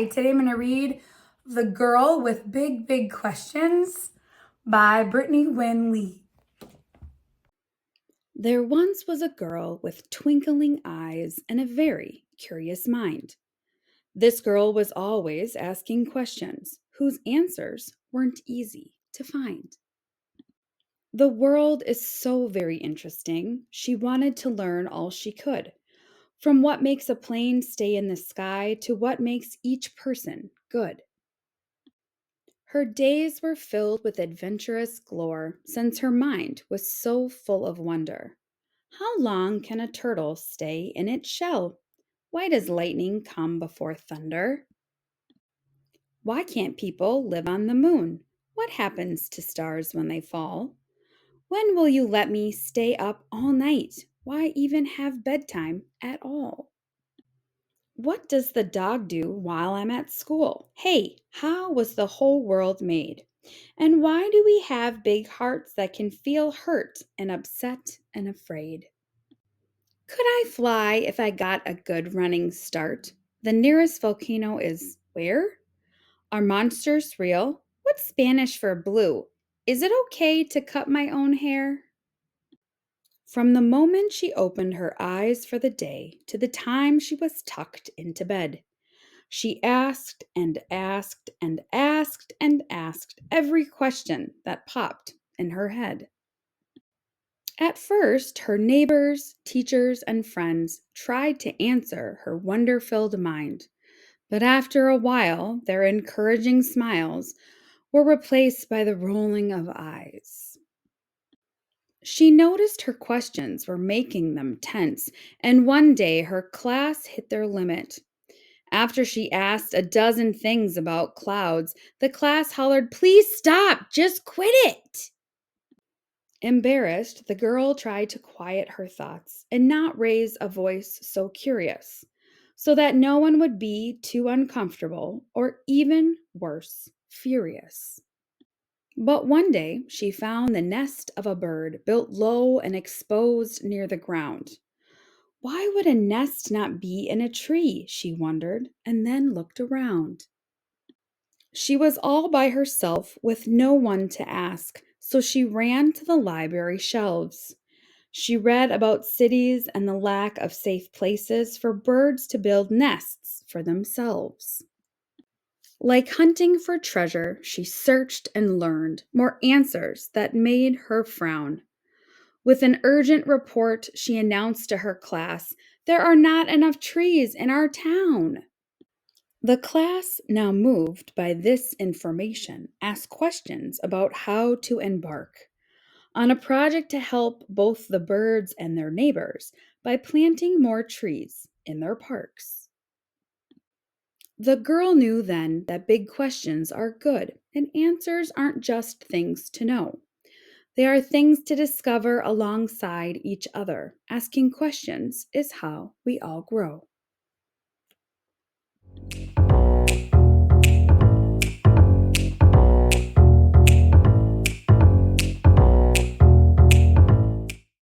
Hi, today I'm going to read The Girl with Big, Big Questions by Brittany Wynn Lee. There once was a girl with twinkling eyes and a very curious mind. This girl was always asking questions whose answers weren't easy to find. The world is so very interesting. She wanted to learn all she could, from what makes a plane stay in the sky to what makes each person good. Her days were filled with adventurous glory, since her mind was so full of wonder. How long can a turtle stay in its shell? Why does lightning come before thunder? Why can't people live on the moon? What happens to stars when they fall? When will you let me stay up all night? Why even have bedtime at all? What does the dog do while I'm at school? Hey, how was the whole world made? And why do we have big hearts that can feel hurt and upset and afraid? Could I fly if I got a good running start? The nearest volcano is where? Are monsters real? What's Spanish for blue? Is it okay to cut my own hair? From the moment she opened her eyes for the day to the time she was tucked into bed, she asked and asked and asked and asked every question that popped in her head. At first, her neighbors, teachers, and friends tried to answer her wonder filled mind, but after a while, their encouraging smiles were replaced by the rolling of eyes. She noticed her questions were making them tense, and one day her class hit their limit. After she asked a dozen things about clouds, the class hollered, "Please stop! Just quit it!" Embarrassed, the girl tried to quiet her thoughts and not raise a voice so curious, so that no one would be too uncomfortable or even worse, furious. But one day she found the nest of a bird built low and exposed near the ground. Why would a nest not be in a tree? She wondered, and then looked around. She was all by herself with no one to ask, so she ran to the library shelves. She read about cities and the lack of safe places for birds to build nests for themselves. Like hunting for treasure, she searched and learned more answers that made her frown. With an urgent report, she announced to her class, "There are not enough trees in our town." The class, now moved by this information, asked questions about how to embark on a project to help both the birds and their neighbors by planting more trees in their parks. The girl knew then that big questions are good, and answers aren't just things to know. They are things to discover alongside each other. Asking questions is how we all grow.